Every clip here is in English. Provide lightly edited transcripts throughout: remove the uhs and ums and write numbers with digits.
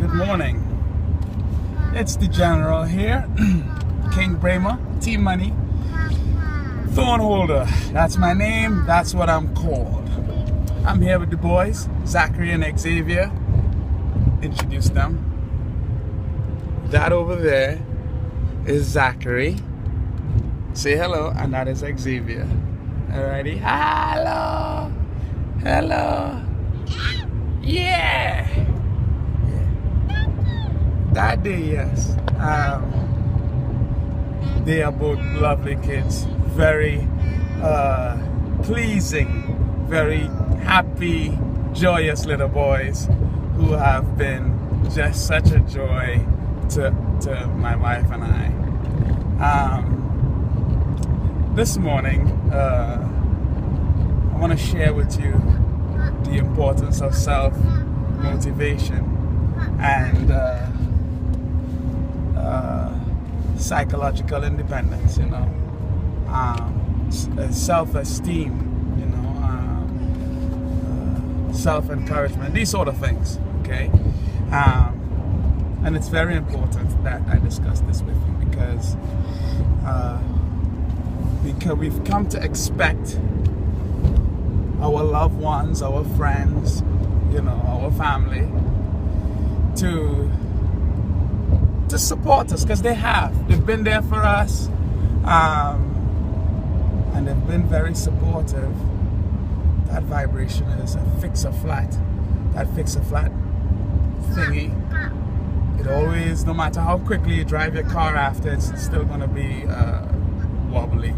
Good morning. It's the General here, King Bramer, Team Money, Thorn Holder. That's my name, that's what I'm called. I'm here with the boys, Zachary and Xavier. Introduce them. That over there is Zachary. Say hello, and that is Xavier. Alrighty. Hello. Hello. Yeah. Daddy, yes. They are both lovely kids. Very pleasing, very happy, joyous little boys who have been just such a joy to my wife and I. This morning, I want to share with you the importance of self-motivation and psychological independence, you know, self-esteem, you know, self-encouragement, these sort of things, okay? And it's very important that I discuss this with you because we've come to expect our loved ones, our friends, you know, our family to support us, because they've been there for us, and they've been very supportive. That vibration is a fix-a-flat. That fix-a-flat thingy, it always, no matter how quickly you drive your car after, it's still going to be wobbly,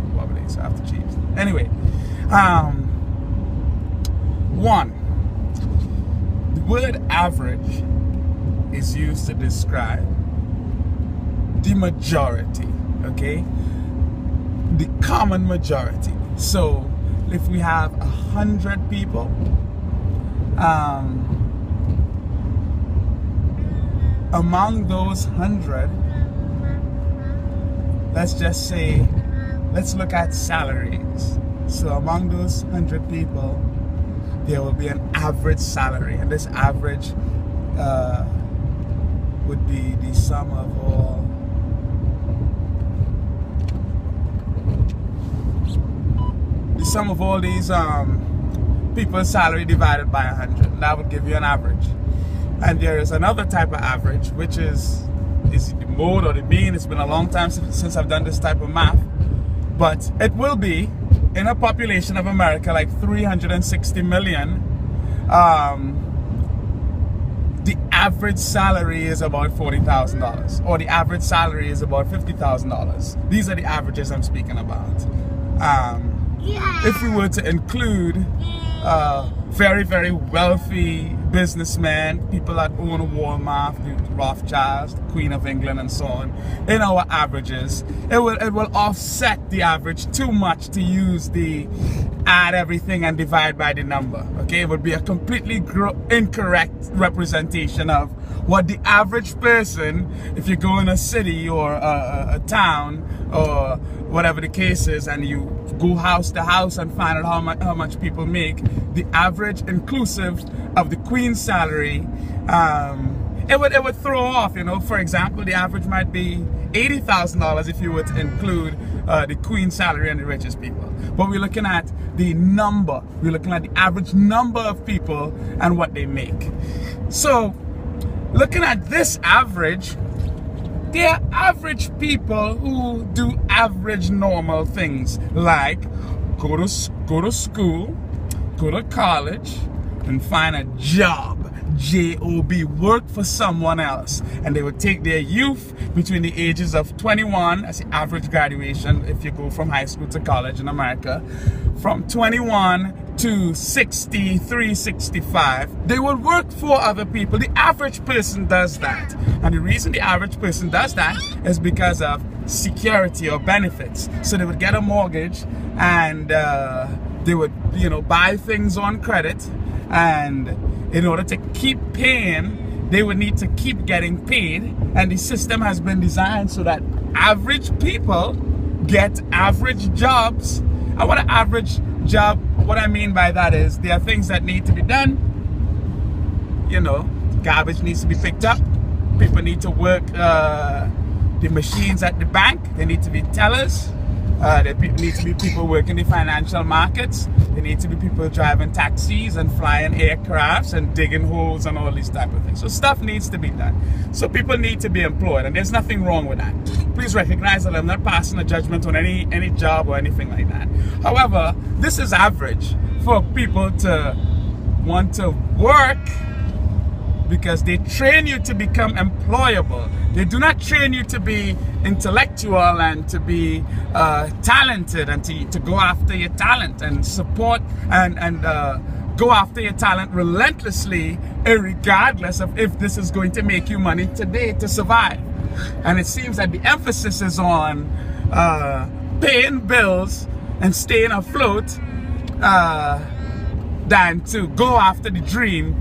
so I have to change. Anyway, one, the word average is used to describe the majority, okay? The common majority. So if we have 100 people, among those 100, let's just say, let's look at salaries. So among those 100 people, there will be an average salary, and this average would be the sum of all these people's salary divided by 100. That would give you an average. And there is another type of average, which is the mode or the mean. It's been a long time since I've done this type of math, but it will be, in a population of America like 360 million, the average salary is about $40,000, or the average salary is about $50,000. These are the averages I'm speaking about. If we were to include very, very wealthy businessmen, people that own Walmart, the Rothschilds, the Queen of England, and so on, in our averages, it will offset the average too much to use the add everything and divide by the number. Okay, it would be a completely incorrect representation of what the average person, if you go in a city or a town or whatever the case is, and you go house to house and find out how much people make, the average inclusive of the Queen's salary, it would throw off, you know. For example, the average might be $80,000 if you were to include the Queen's salary and the richest people. But we're looking at the number, we're looking at the average number of people and what they make. So looking at this average, there are average people who do average normal things, like go to school, go to college, and find a job. J-O-B, work for someone else. And they would take their youth between the ages of 21, that's the average graduation if you go from high school to college in America, from 21 to 63, 65. They will work for other people. The average person does that. And the reason the average person does that is because of security or benefits. So they would get a mortgage, and they would, you know, buy things on credit, and in order to keep paying, they would need to keep getting paid. And the system has been designed so that average people get average jobs. And what an average job, what I mean by that is there are things that need to be done. You know, garbage needs to be picked up, People need to work the machines at the bank. They need to be tellers. There need to be people working the financial markets. There need to be people driving taxis and flying aircrafts and digging holes and all these type of things. So stuff needs to be done. So people need to be employed, and there's nothing wrong with that. Please recognize that I'm not passing a judgment on any job or anything like that. However, this is average for people to want to work, because they train you to become employable. They do not train you to be intellectual and to be talented and to go after your talent and support and go after your talent relentlessly, regardless of if this is going to make you money today to survive. And it seems that the emphasis is on paying bills and staying afloat than to go after the dream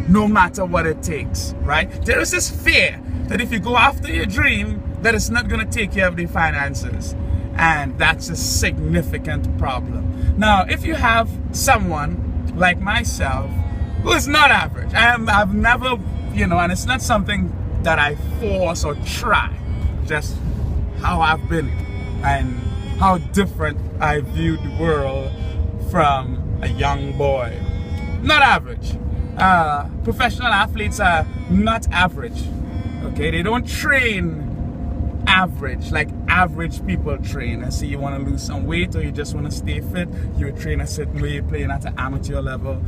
no matter what it takes, right? There is this fear that if you go after your dream, that it's not going to take care of the finances. And that's a significant problem. Now, if you have someone like myself who is not average, I've never, and it's not something that I force or try, just how I've been and how different I view the world from a young boy. Not average. Professional athletes are not average. Okay, they don't train average like average people train. And see, you want to lose some weight or you just want to stay fit, you would train a certain way. You're playing at an amateur level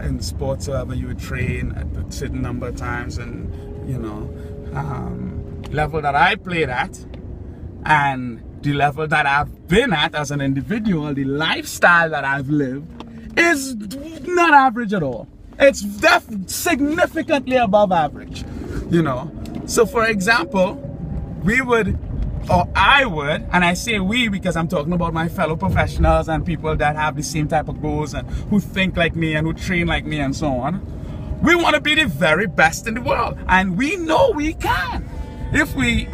in sports, however, you would train at a certain number of times. And level that I played at and the level that I've been at as an individual, the lifestyle that I've lived is not average at all. It's significantly above average, So for example, I would, and I say we because I'm talking about my fellow professionals and people that have the same type of goals and who think like me and who train like me and so on. We want to be the very best in the world, and we know we can if we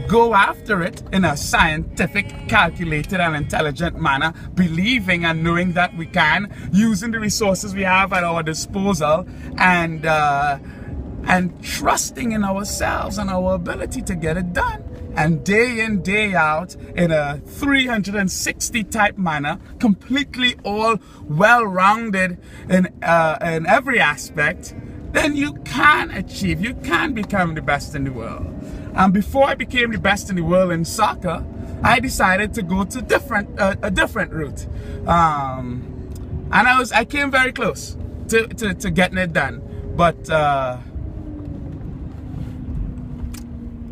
go after it in a scientific, calculated and intelligent manner, believing and knowing that we can, using the resources we have at our disposal, and trusting in ourselves and our ability to get it done. And day in, day out, in a 360 type manner, completely all well-rounded in every aspect, then you can achieve, you can become the best in the world. And before I became the best in the world in soccer, I decided to go to a different route. And I came very close to getting it done. But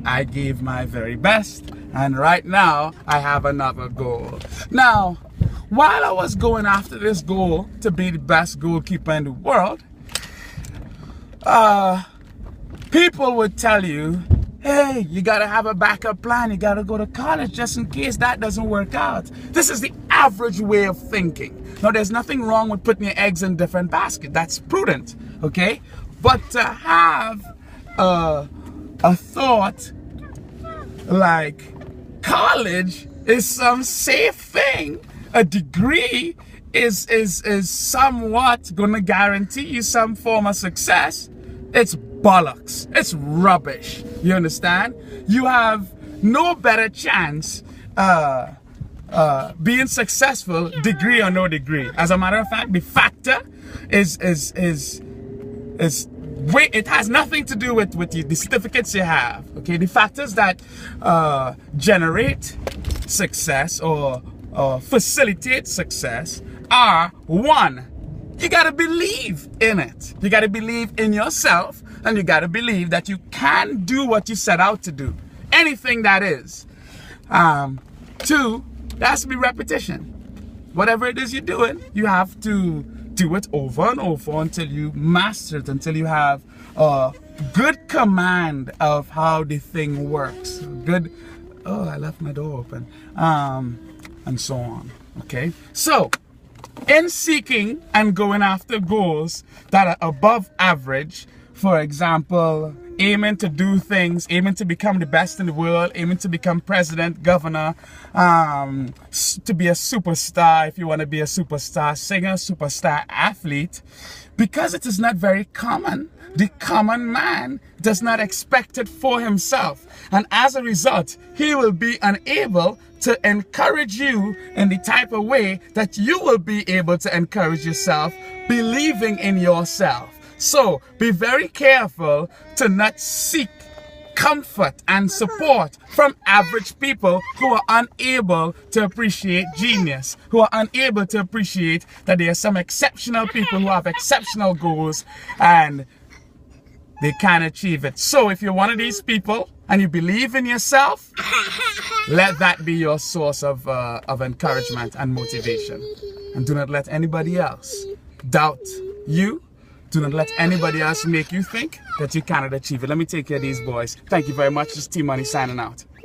I gave my very best, and right now I have another goal. Now, while I was going after this goal to be the best goalkeeper in the world, people would tell you, hey, you gotta have a backup plan, you gotta go to college just in case that doesn't work out. This is the average way of thinking. Now, there's nothing wrong with putting your eggs in different baskets. That's prudent, okay? But to have a thought like college is some safe thing, a degree is somewhat gonna guarantee you some form of success, it's bollocks. It's rubbish. You understand? You have no better chance being successful, degree or no degree. As a matter of fact, the factor is wait, it has nothing to do with the certificates you have. Okay, the factors that generate success or facilitate success are: one, you gotta believe in it. You gotta believe in yourself, and you gotta believe that you can do what you set out to do, anything that is. Two, there has to be repetition. Whatever it is you're doing, you have to do it over and over until you master it, until you have a good command of how the thing works. Good. Oh, I left my door open. And so on. Okay, so in seeking and going after goals that are above average, for example, aiming to do things, aiming to become the best in the world, aiming to become president, governor, to be a superstar, if you want to be a superstar singer, superstar athlete, because it is not very common the common man does not expect it for himself. And as a result, he will be unable to encourage you in the type of way that you will be able to encourage yourself, believing in yourself. So be very careful to not seek comfort and support from average people who are unable to appreciate genius, who are unable to appreciate that there are some exceptional people who have exceptional goals and they can achieve it. So if you're one of these people and you believe in yourself, let that be your source of encouragement and motivation. And do not let anybody else doubt you. Do not let anybody else make you think that you cannot achieve it. Let me take care of these boys. Thank you very much. This is T-Money signing out.